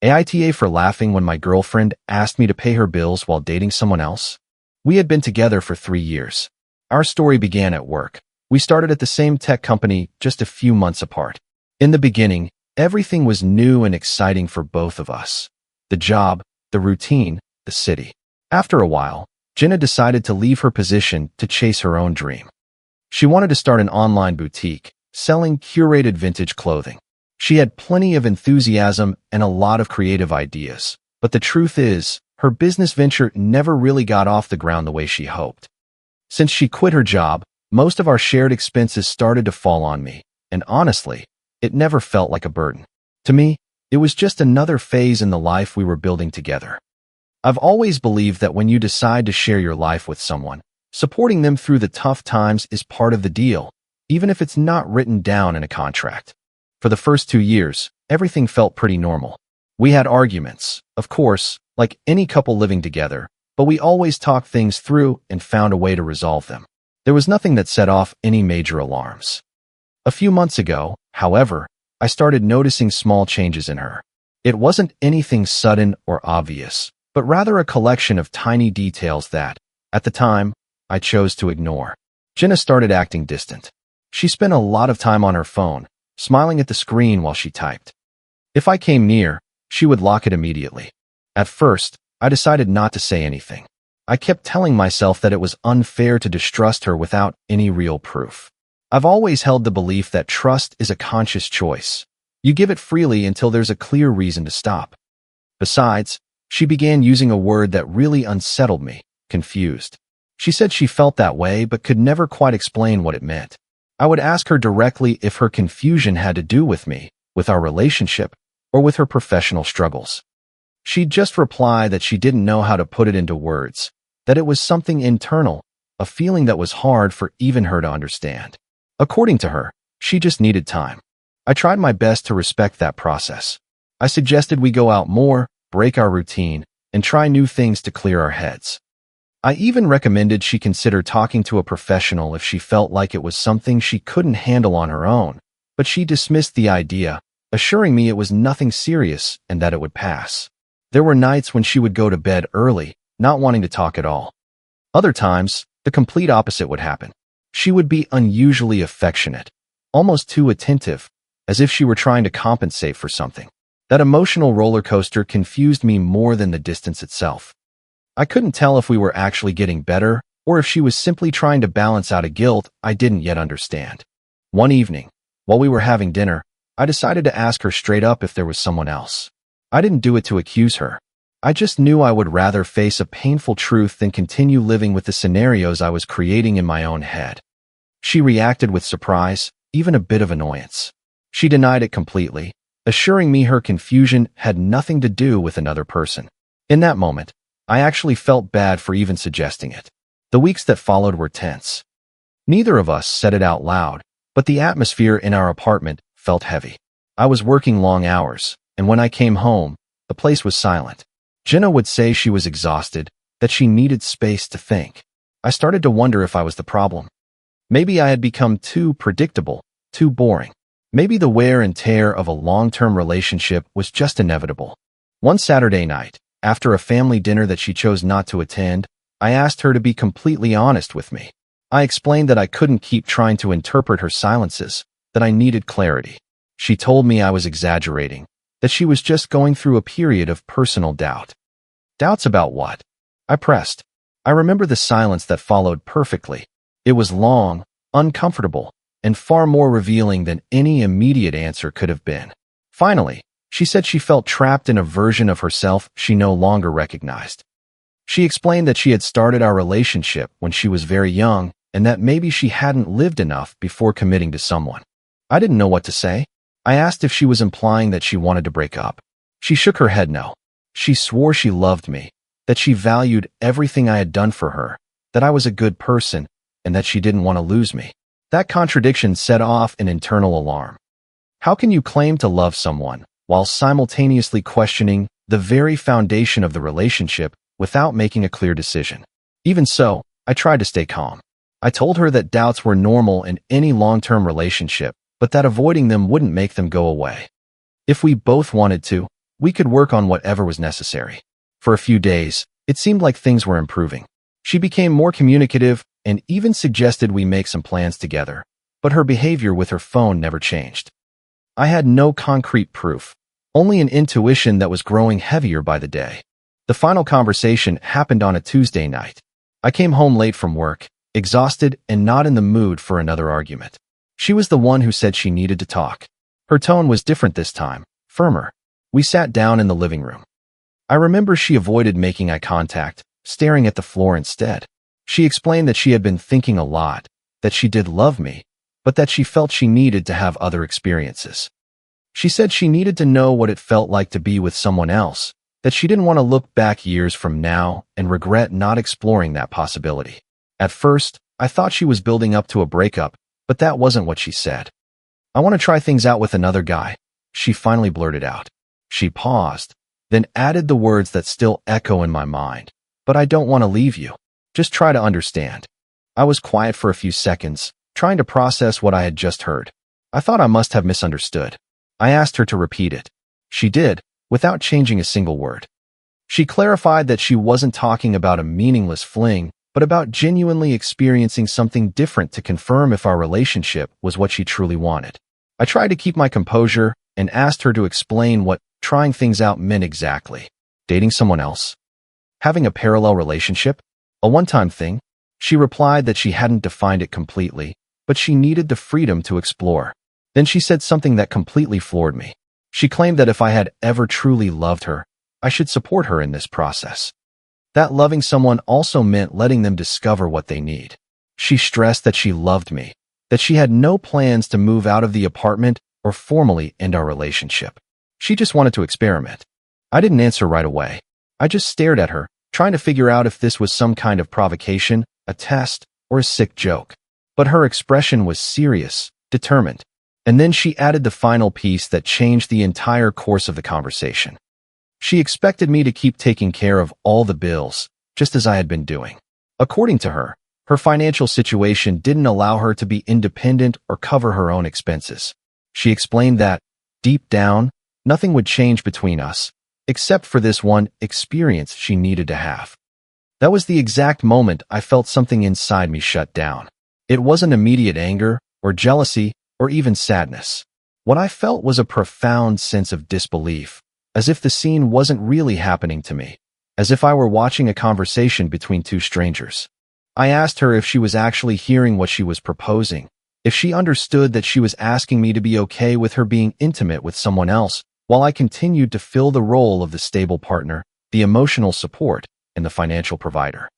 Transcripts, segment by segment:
AITA for laughing when my girlfriend asked me to pay her bills while dating someone else. We had been together for 3 years. Our story began at work. We started at the same tech company just a few months apart. In the beginning, everything was new and exciting for both of us. The job, the routine, the city. After a while, Jenna decided to leave her position to chase her own dream. She wanted to start an online boutique, selling curated vintage clothing. She had plenty of enthusiasm and a lot of creative ideas, but the truth is, her business venture never really got off the ground the way she hoped. Since she quit her job, most of our shared expenses started to fall on me, and honestly, it never felt like a burden. To me, it was just another phase in the life we were building together. I've always believed that when you decide to share your life with someone, supporting them through the tough times is part of the deal, even if it's not written down in a contract. For the first 2 years, everything felt pretty normal. We had arguments, of course, like any couple living together, but we always talked things through and found a way to resolve them. There was nothing that set off any major alarms. A few months ago, however, I started noticing small changes in her. It wasn't anything sudden or obvious, but rather a collection of tiny details that, at the time, I chose to ignore. Jenna started acting distant. She spent a lot of time on her phone, smiling at the screen while she typed. If I came near, she would lock it immediately. At first, I decided not to say anything. I kept telling myself that it was unfair to distrust her without any real proof. I've always held the belief that trust is a conscious choice. You give it freely until there's a clear reason to stop. Besides, she began using a word that really unsettled me, confused. She said she felt that way but could never quite explain what it meant. I would ask her directly if her confusion had to do with me, with our relationship, or with her professional struggles. She'd just reply that she didn't know how to put it into words, that it was something internal, a feeling that was hard for even her to understand. According to her, she just needed time. I tried my best to respect that process. I suggested we go out more, break our routine, and try new things to clear our heads. I even recommended she consider talking to a professional if she felt like it was something she couldn't handle on her own, but she dismissed the idea, assuring me it was nothing serious and that it would pass. There were nights when she would go to bed early, not wanting to talk at all. Other times, the complete opposite would happen. She would be unusually affectionate, almost too attentive, as if she were trying to compensate for something. That emotional roller coaster confused me more than the distance itself. I couldn't tell if we were actually getting better or if she was simply trying to balance out a guilt I didn't yet understand. One evening, while we were having dinner, I decided to ask her straight up if there was someone else. I didn't do it to accuse her. I just knew I would rather face a painful truth than continue living with the scenarios I was creating in my own head. She reacted with surprise, even a bit of annoyance. She denied it completely, assuring me her confusion had nothing to do with another person. In that moment, I actually felt bad for even suggesting it. The weeks that followed were tense. Neither of us said it out loud, but the atmosphere in our apartment felt heavy. I was working long hours, and when I came home, the place was silent. Jenna would say she was exhausted, that she needed space to think. I started to wonder if I was the problem. Maybe I had become too predictable, too boring. Maybe the wear and tear of a long-term relationship was just inevitable. One Saturday night, after a family dinner that she chose not to attend, I asked her to be completely honest with me. I explained that I couldn't keep trying to interpret her silences, that I needed clarity. She told me I was exaggerating, that she was just going through a period of personal doubt. Doubts about what? I pressed. I remember the silence that followed perfectly. It was long, uncomfortable, and far more revealing than any immediate answer could have been. Finally, she said she felt trapped in a version of herself she no longer recognized. She explained that she had started our relationship when she was very young and that maybe she hadn't lived enough before committing to someone. I didn't know what to say. I asked if she was implying that she wanted to break up. She shook her head no. She swore she loved me, that she valued everything I had done for her, that I was a good person, and that she didn't want to lose me. That contradiction set off an internal alarm. How can you claim to love someone while simultaneously questioning the very foundation of the relationship without making a clear decision? Even so, I tried to stay calm. I told her that doubts were normal in any long-term relationship, but that avoiding them wouldn't make them go away. If we both wanted to, We could work on whatever was necessary. For a few days, it seemed like things were improving. She became more communicative and even suggested we make some plans together, but her behavior with her phone never changed. I had no concrete proof, only an intuition that was growing heavier by the day. The final conversation happened on a Tuesday night. I came home late from work, exhausted and not in the mood for another argument. She was the one who said she needed to talk. Her tone was different this time, firmer. We sat down in the living room. I remember she avoided making eye contact, staring at the floor instead. She explained that she had been thinking a lot, that she did love me, but that she felt she needed to have other experiences. She said she needed to know what it felt like to be with someone else, that she didn't want to look back years from now and regret not exploring that possibility. At first, I thought she was building up to a breakup, but that wasn't what she said. "I want to try things out with another guy," she finally blurted out. She paused, then added the words that still echo in my mind. "But I don't want to leave you. Just try to understand." I was quiet for a few seconds, trying to process what I had just heard. I thought I must have misunderstood. I asked her to repeat it. She did, without changing a single word. She clarified that she wasn't talking about a meaningless fling, but about genuinely experiencing something different to confirm if our relationship was what she truly wanted. I tried to keep my composure and asked her to explain what trying things out meant exactly. Dating someone else? Having a parallel relationship? A one-time thing? She replied that she hadn't defined it completely, but she needed the freedom to explore. Then she said something that completely floored me. She claimed that if I had ever truly loved her, I should support her in this process. That loving someone also meant letting them discover what they need. She stressed that she loved me, that she had no plans to move out of the apartment or formally end our relationship. She just wanted to experiment. I didn't answer right away. I just stared at her, trying to figure out if this was some kind of provocation, a test, or a sick joke. But her expression was serious, determined. And then she added the final piece that changed the entire course of the conversation. She expected me to keep taking care of all the bills, just as I had been doing. According to her, her financial situation didn't allow her to be independent or cover her own expenses. She explained that, deep down, nothing would change between us, except for this one experience she needed to have. That was the exact moment I felt something inside me shut down. It wasn't immediate anger or jealousy or even sadness. What I felt was a profound sense of disbelief, as if the scene wasn't really happening to me, as if I were watching a conversation between two strangers. I asked her if she was actually hearing what she was proposing, if she understood that she was asking me to be okay with her being intimate with someone else, while I continued to fill the role of the stable partner, the emotional support, and the financial provider.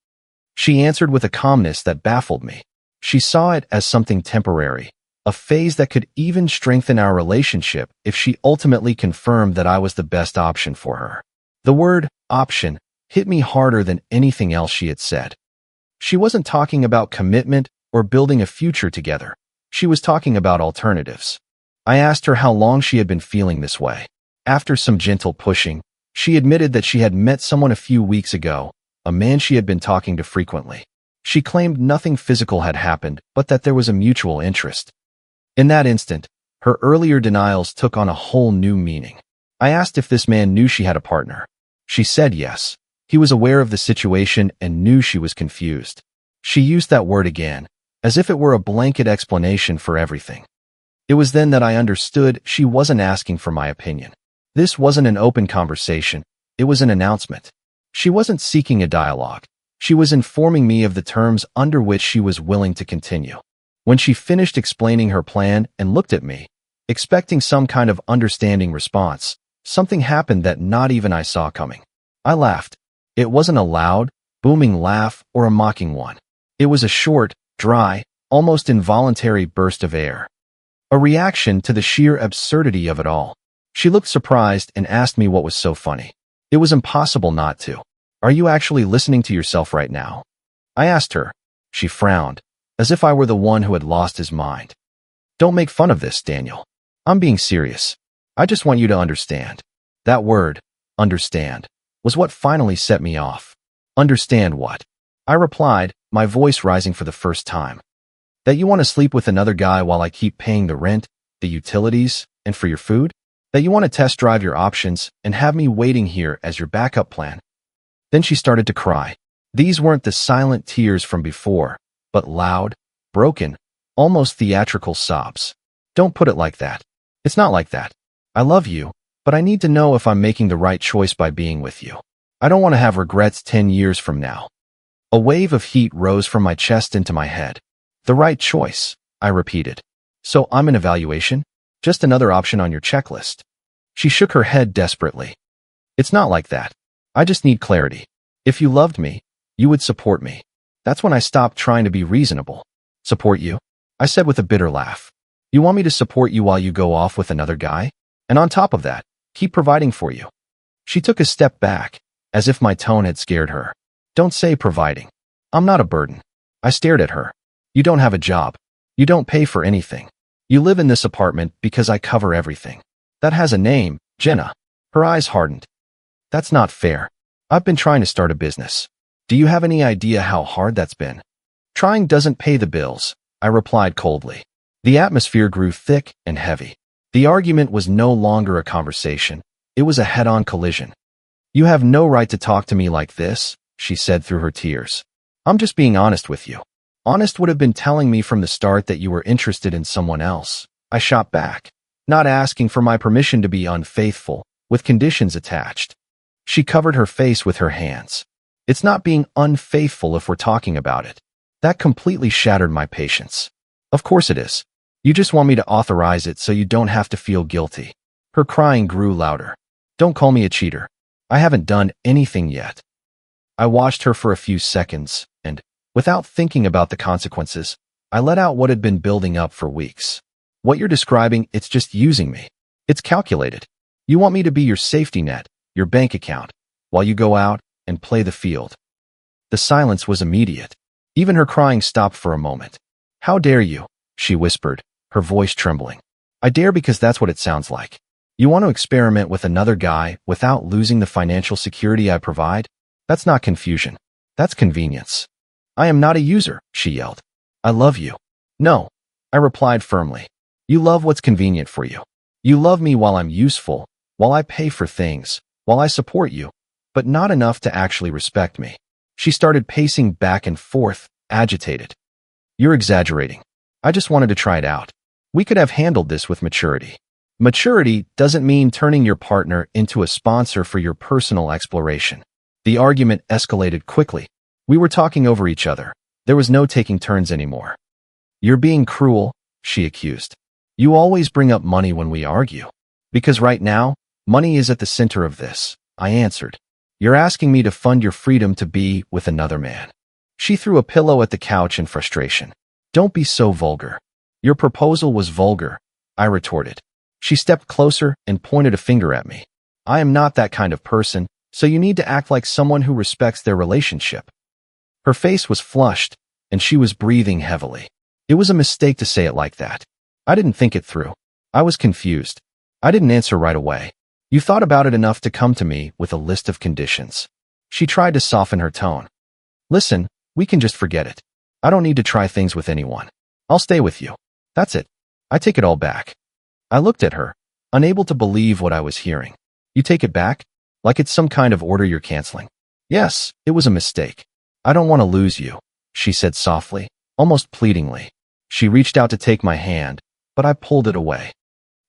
She answered with a calmness that baffled me. She saw it as something temporary, a phase that could even strengthen our relationship if she ultimately confirmed that I was the best option for her. The word option hit me harder than anything else she had said. She wasn't talking about commitment or building a future together. She was talking about alternatives. I asked her how long she had been feeling this way. After some gentle pushing, she admitted that she had met someone a few weeks ago, a man she had been talking to frequently. She claimed nothing physical had happened, but that there was a mutual interest. In that instant, her earlier denials took on a whole new meaning. I asked if this man knew she had a partner. She said yes. He was aware of the situation and knew she was confused. She used that word again, as if it were a blanket explanation for everything. It was then that I understood she wasn't asking for my opinion. This wasn't an open conversation. It was an announcement. She wasn't seeking a dialogue. She was informing me of the terms under which she was willing to continue. When she finished explaining her plan and looked at me, expecting some kind of understanding response, something happened that not even I saw coming. I laughed. It wasn't a loud, booming laugh or a mocking one. It was a short, dry, almost involuntary burst of air. A reaction to the sheer absurdity of it all. She looked surprised and asked me what was so funny. It was impossible not to. "Are you actually listening to yourself right now?" I asked her. She frowned, as if I were the one who had lost his mind. "Don't make fun of this, Daniel. I'm being serious. I just want you to understand." That word, understand, was what finally set me off. "Understand what?" I replied, my voice rising for the first time. "That you want to sleep with another guy while I keep paying the rent, the utilities, and for your food?" That you want to test drive your options and have me waiting here as your backup plan. Then she started to cry. These weren't the silent tears from before, but loud, broken, almost theatrical sobs. Don't put it like that. It's not like that. I love you, but I need to know if I'm making the right choice by being with you. I don't want to have regrets 10 years from now. A wave of heat rose from my chest into my head. The right choice, I repeated. So I'm an evaluation? Just another option on your checklist. She shook her head desperately. It's not like that. I just need clarity. If you loved me, you would support me. That's when I stopped trying to be reasonable. Support you? I said with a bitter laugh. You want me to support you while you go off with another guy? And on top of that, keep providing for you. She took a step back, as if my tone had scared her. Don't say providing. I'm not a burden. I stared at her. You don't have a job. You don't pay for anything. You live in this apartment because I cover everything. That has a name, Jenna. Her eyes hardened. That's not fair. I've been trying to start a business. Do you have any idea how hard that's been? Trying doesn't pay the bills, I replied coldly. The atmosphere grew thick and heavy. The argument was no longer a conversation. It was a head-on collision. You have no right to talk to me like this, she said through her tears. I'm just being honest with you. Honest would have been telling me from the start that you were interested in someone else. I shot back, not asking for my permission to be unfaithful, with conditions attached. She covered her face with her hands. It's not being unfaithful if we're talking about it. That completely shattered my patience. Of course it is. You just want me to authorize it so you don't have to feel guilty. Her crying grew louder. Don't call me a cheater. I haven't done anything yet. I watched her for a few seconds, and, without thinking about the consequences, I let out what had been building up for weeks. What you're describing, it's just using me. It's calculated. You want me to be your safety net, your bank account, while you go out and play the field. The silence was immediate. Even her crying stopped for a moment. How dare you? She whispered, her voice trembling. I dare because that's what it sounds like. You want to experiment with another guy without losing the financial security I provide? That's not confusion. That's convenience. I am not a user, she yelled. I love you. No, I replied firmly. You love what's convenient for you. You love me while I'm useful, while I pay for things, while I support you, but not enough to actually respect me. She started pacing back and forth, agitated. You're exaggerating. I just wanted to try it out. We could have handled this with maturity. Maturity doesn't mean turning your partner into a sponsor for your personal exploration. The argument escalated quickly. We were talking over each other. There was no taking turns anymore. You're being cruel, she accused. You always bring up money when we argue. Because right now, money is at the center of this, I answered. You're asking me to fund your freedom to be with another man. She threw a pillow at the couch in frustration. Don't be so vulgar. Your proposal was vulgar, I retorted. She stepped closer and pointed a finger at me. I am not that kind of person, so you need to act like someone who respects their relationship. Her face was flushed, and she was breathing heavily. It was a mistake to say it like that. I didn't think it through. I was confused. I didn't answer right away. You thought about it enough to come to me with a list of conditions. She tried to soften her tone. Listen, we can just forget it. I don't need to try things with anyone. I'll stay with you. That's it. I take it all back. I looked at her, unable to believe what I was hearing. You take it back? Like it's some kind of order you're canceling. Yes, it was a mistake. I don't want to lose you, she said softly, almost pleadingly. She reached out to take my hand, but I pulled it away.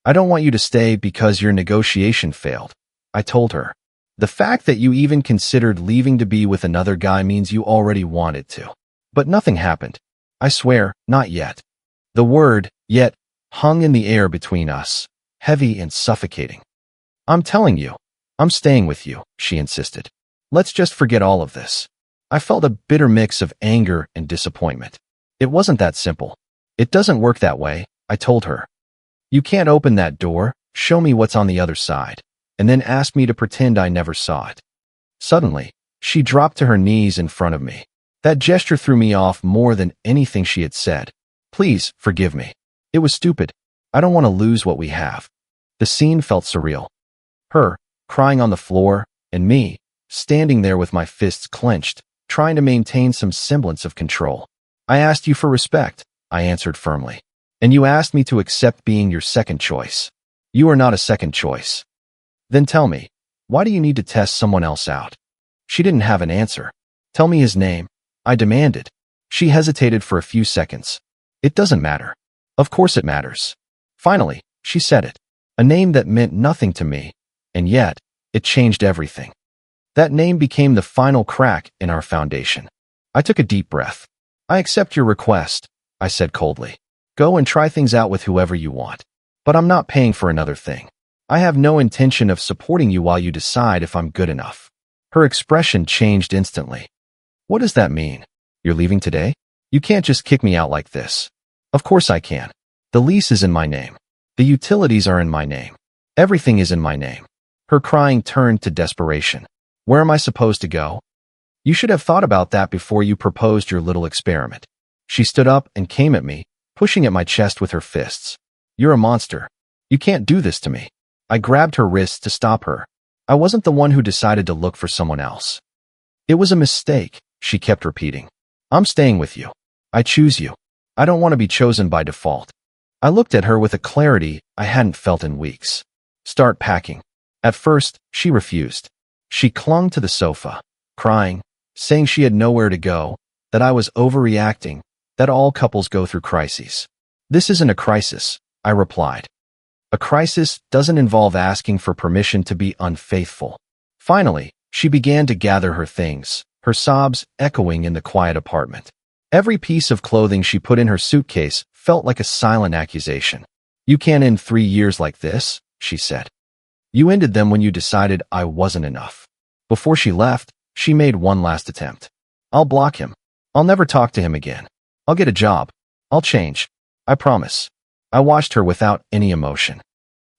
I don't want you to stay because your negotiation failed, I told her. The fact that you even considered leaving to be with another guy means you already wanted to. But nothing happened. I swear, not yet. The word, yet, hung in the air between us, heavy and suffocating. I'm telling you, I'm staying with you, she insisted. Let's just forget all of this. I felt a bitter mix of anger and disappointment. It wasn't that simple. It doesn't work that way, I told her. You can't open that door, show me what's on the other side, and then ask me to pretend I never saw it. Suddenly, she dropped to her knees in front of me. That gesture threw me off more than anything she had said. Please, forgive me. It was stupid. I don't want to lose what we have. The scene felt surreal. Her, crying on the floor, and me, standing there with my fists clenched, trying to maintain some semblance of control. I asked you for respect, I answered firmly. And you asked me to accept being your second choice. You are not a second choice. Then tell me, why do you need to test someone else out? She didn't have an answer. Tell me his name, I demanded. She hesitated for a few seconds. It doesn't matter. Of course it matters. Finally, she said it. A name that meant nothing to me, and yet, it changed everything. That name became the final crack in our foundation. I took a deep breath. I accept your request, I said coldly. Go and try things out with whoever you want. But I'm not paying for another thing. I have no intention of supporting you while you decide if I'm good enough. Her expression changed instantly. What does that mean? You're leaving today? You can't just kick me out like this. Of course I can. The lease is in my name. The utilities are in my name. Everything is in my name. Her crying turned to desperation. Where am I supposed to go? You should have thought about that before you proposed your little experiment. She stood up and came at me, pushing at my chest with her fists. You're a monster. You can't do this to me. I grabbed her wrists to stop her. I wasn't the one who decided to look for someone else. It was a mistake, she kept repeating. I'm staying with you. I choose you. I don't want to be chosen by default. I looked at her with a clarity I hadn't felt in weeks. Start packing. At first, she refused. She clung to the sofa, crying, saying she had nowhere to go, that I was overreacting, that all couples go through crises. This isn't a crisis, I replied. A crisis doesn't involve asking for permission to be unfaithful. Finally, she began to gather her things, her sobs echoing in the quiet apartment. Every piece of clothing she put in her suitcase felt like a silent accusation. You can't end 3 years like this, she said. You ended them when you decided I wasn't enough. Before she left, she made one last attempt. I'll block him. I'll never talk to him again. I'll get a job. I'll change. I promise. I watched her without any emotion.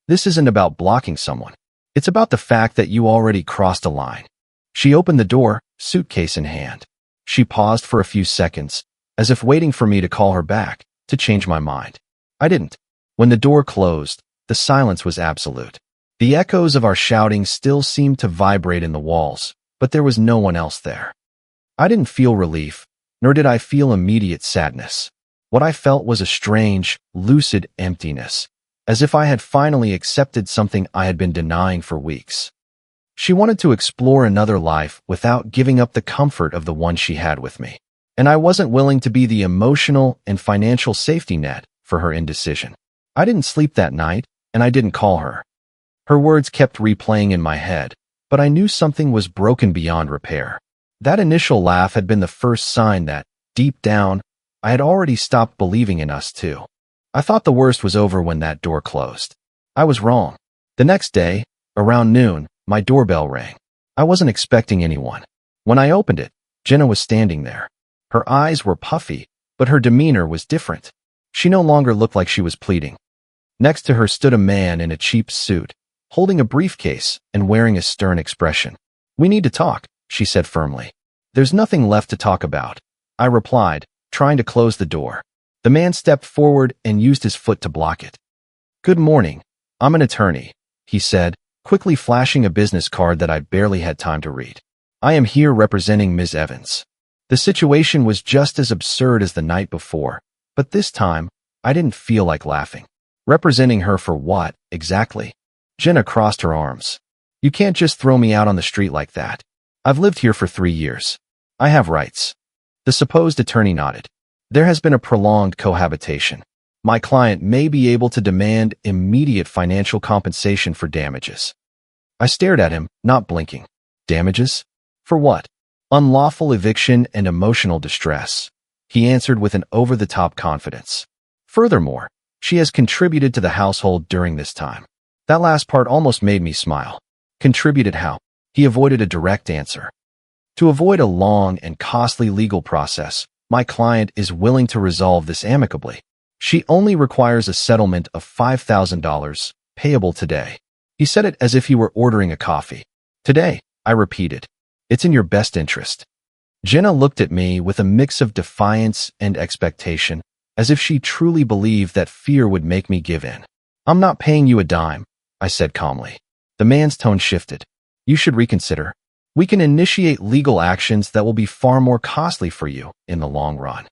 This isn't about blocking someone. It's about the fact that you already crossed a line. She opened the door, suitcase in hand. She paused for a few seconds, as if waiting for me to call her back, to change my mind. I didn't. When the door closed, the silence was absolute. The echoes of our shouting still seemed to vibrate in the walls, but there was no one else there. I didn't feel relief, nor did I feel immediate sadness. What I felt was a strange, lucid emptiness, as if I had finally accepted something I had been denying for weeks. She wanted to explore another life without giving up the comfort of the one she had with me, and I wasn't willing to be the emotional and financial safety net for her indecision. I didn't sleep that night, and I didn't call her. Her words kept replaying in my head, but I knew something was broken beyond repair. That initial laugh had been the first sign that, deep down, I had already stopped believing in us too. I thought the worst was over when that door closed. I was wrong. The next day, around noon, my doorbell rang. I wasn't expecting anyone. When I opened it, Jenna was standing there. Her eyes were puffy, but her demeanor was different. She no longer looked like she was pleading. Next to her stood a man in a cheap suit, holding a briefcase and wearing a stern expression. We need to talk, she said firmly. There's nothing left to talk about, I replied, trying to close the door. The man stepped forward and used his foot to block it. Good morning. I'm an attorney, he said, quickly flashing a business card that I barely had time to read. I am here representing Ms. Evans. The situation was just as absurd as the night before, but this time, I didn't feel like laughing. Representing her for what, exactly? Jenna crossed her arms. You can't just throw me out on the street like that. I've lived here for 3 years. I have rights. The supposed attorney nodded. There has been a prolonged cohabitation. My client may be able to demand immediate financial compensation for damages. I stared at him, not blinking. Damages? For what? Unlawful eviction and emotional distress, he answered with an over-the-top confidence. Furthermore, she has contributed to the household during this time. That last part almost made me smile. Contributed how? He avoided a direct answer. To avoid a long and costly legal process, my client is willing to resolve this amicably. She only requires a settlement of $5,000, payable today. He said it as if he were ordering a coffee. Today, I repeated. It's in your best interest. Jenna looked at me with a mix of defiance and expectation, as if she truly believed that fear would make me give in. I'm not paying you a dime, I said calmly. The man's tone shifted. You should reconsider. We can initiate legal actions that will be far more costly for you in the long run.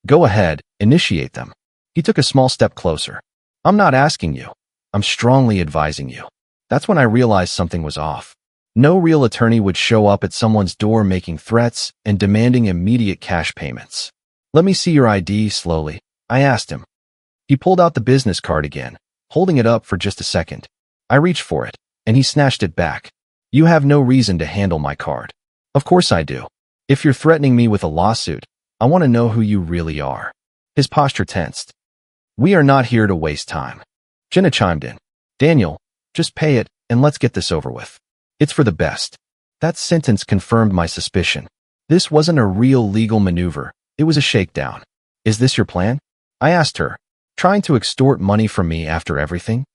Go ahead, initiate them. He took a small step closer. I'm not asking you. I'm strongly advising you. That's when I realized something was off. No real attorney would show up at someone's door making threats and demanding immediate cash payments. Let me see your ID slowly, I asked him. He pulled out the business card again, holding it up for just a second. I reached for it, and he snatched it back. You have no reason to handle my card. Of course I do. If you're threatening me with a lawsuit, I want to know who you really are. His posture tensed. We are not here to waste time. Jenna chimed in. Daniel, just pay it and let's get this over with. It's for the best. That sentence confirmed my suspicion. This wasn't a real legal maneuver. It was a shakedown. Is this your plan? I asked her, trying to extort money from me after everything.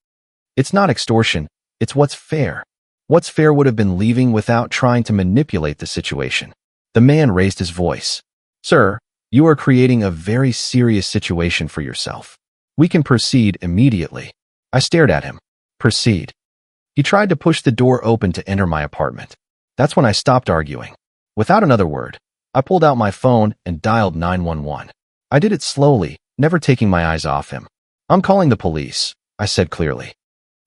It's not extortion. It's what's fair. What's fair would have been leaving without trying to manipulate the situation. The man raised his voice. Sir, you are creating a very serious situation for yourself. We can proceed immediately. I stared at him. Proceed. He tried to push the door open to enter my apartment. That's when I stopped arguing. Without another word, I pulled out my phone and dialed 911. I did it slowly, never taking my eyes off him. I'm calling the police, I said clearly.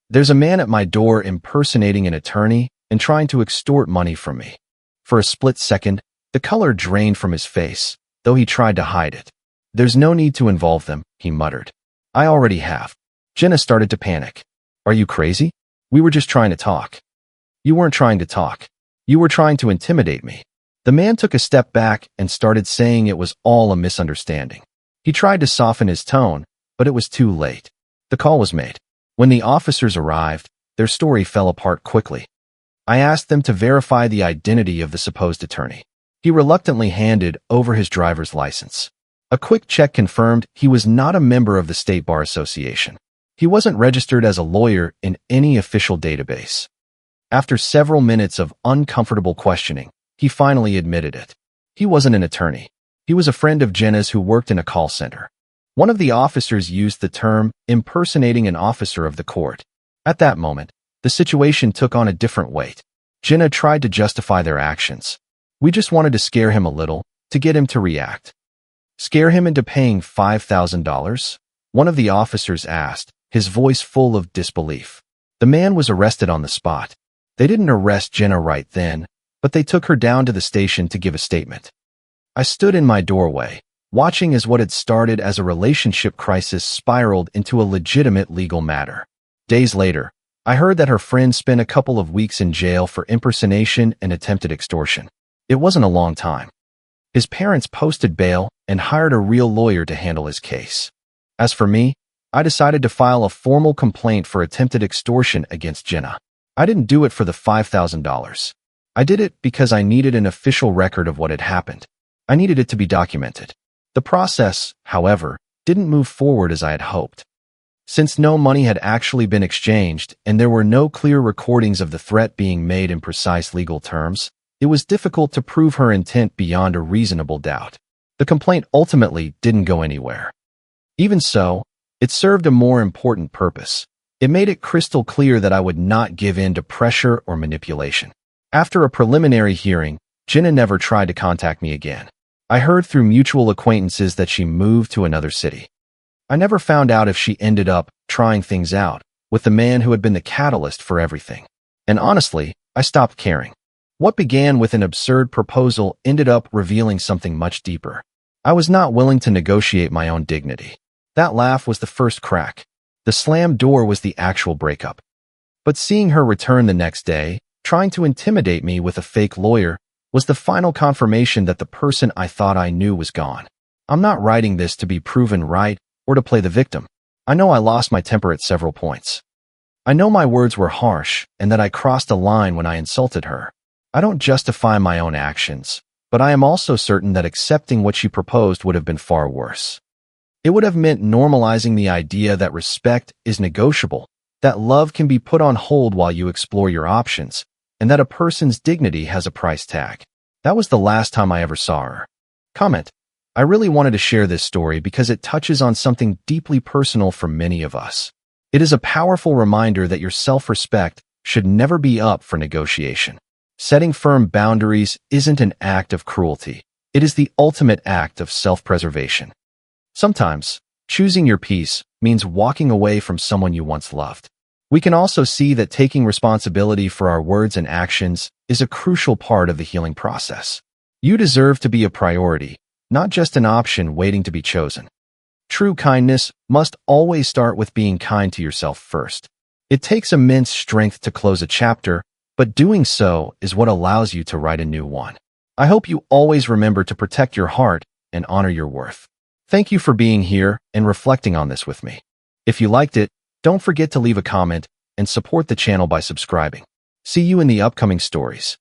There's a man at my door impersonating an attorney and trying to extort money from me. For a split second, the color drained from his face, though he tried to hide it. There's no need to involve them, he muttered. I already have. Jenna started to panic. Are you crazy? We were just trying to talk. You weren't trying to talk. You were trying to intimidate me. The man took a step back and started saying it was all a misunderstanding. He tried to soften his tone, but it was too late. The call was made. When the officers arrived, their story fell apart quickly. I asked them to verify the identity of the supposed attorney. He reluctantly handed over his driver's license. A quick check confirmed he was not a member of the State Bar Association. He wasn't registered as a lawyer in any official database. After several minutes of uncomfortable questioning, he finally admitted it. He wasn't an attorney. He was a friend of Jenna's who worked in a call center. One of the officers used the term impersonating an officer of the court. At that moment, the situation took on a different weight. Jenna tried to justify their actions. We just wanted to scare him a little, to get him to react. Scare him into paying $5,000? One of the officers asked, his voice full of disbelief. The man was arrested on the spot. They didn't arrest Jenna right then, but they took her down to the station to give a statement. I stood in my doorway, watching as what had started as a relationship crisis spiraled into a legitimate legal matter. Days later, I heard that her friend spent a couple of weeks in jail for impersonation and attempted extortion. It wasn't a long time. His parents posted bail and hired a real lawyer to handle his case. As for me, I decided to file a formal complaint for attempted extortion against Jenna. I didn't do it for the $5,000. I did it because I needed an official record of what had happened. I needed it to be documented. The process, however, didn't move forward as I had hoped. Since no money had actually been exchanged and there were no clear recordings of the threat being made in precise legal terms, it was difficult to prove her intent beyond a reasonable doubt. The complaint ultimately didn't go anywhere. Even so, it served a more important purpose. It made it crystal clear that I would not give in to pressure or manipulation. After a preliminary hearing, Jenna never tried to contact me again. I heard through mutual acquaintances that she moved to another city. I never found out if she ended up trying things out with the man who had been the catalyst for everything. And honestly, I stopped caring. What began with an absurd proposal ended up revealing something much deeper. I was not willing to negotiate my own dignity. That laugh was the first crack. The slammed door was the actual breakup. But seeing her return the next day, trying to intimidate me with a fake lawyer, was the final confirmation that the person I thought I knew was gone. I'm not writing this to be proven right or to play the victim. I know I lost my temper at several points. I know my words were harsh and that I crossed a line when I insulted her. I don't justify my own actions, but I am also certain that accepting what she proposed would have been far worse. It would have meant normalizing the idea that respect is negotiable, that love can be put on hold while you explore your options, and that a person's dignity has a price tag. That was the last time I ever saw her. Comment. I really wanted to share this story because it touches on something deeply personal for many of us. It is a powerful reminder that your self-respect should never be up for negotiation. Setting firm boundaries isn't an act of cruelty. It is the ultimate act of self-preservation. Sometimes, choosing your peace means walking away from someone you once loved. We can also see that taking responsibility for our words and actions is a crucial part of the healing process. You deserve to be a priority, not just an option waiting to be chosen. True kindness must always start with being kind to yourself first. It takes immense strength to close a chapter, but doing so is what allows you to write a new one. I hope you always remember to protect your heart and honor your worth. Thank you for being here and reflecting on this with me. If you liked it, don't forget to leave a comment and support the channel by subscribing. See you in the upcoming stories.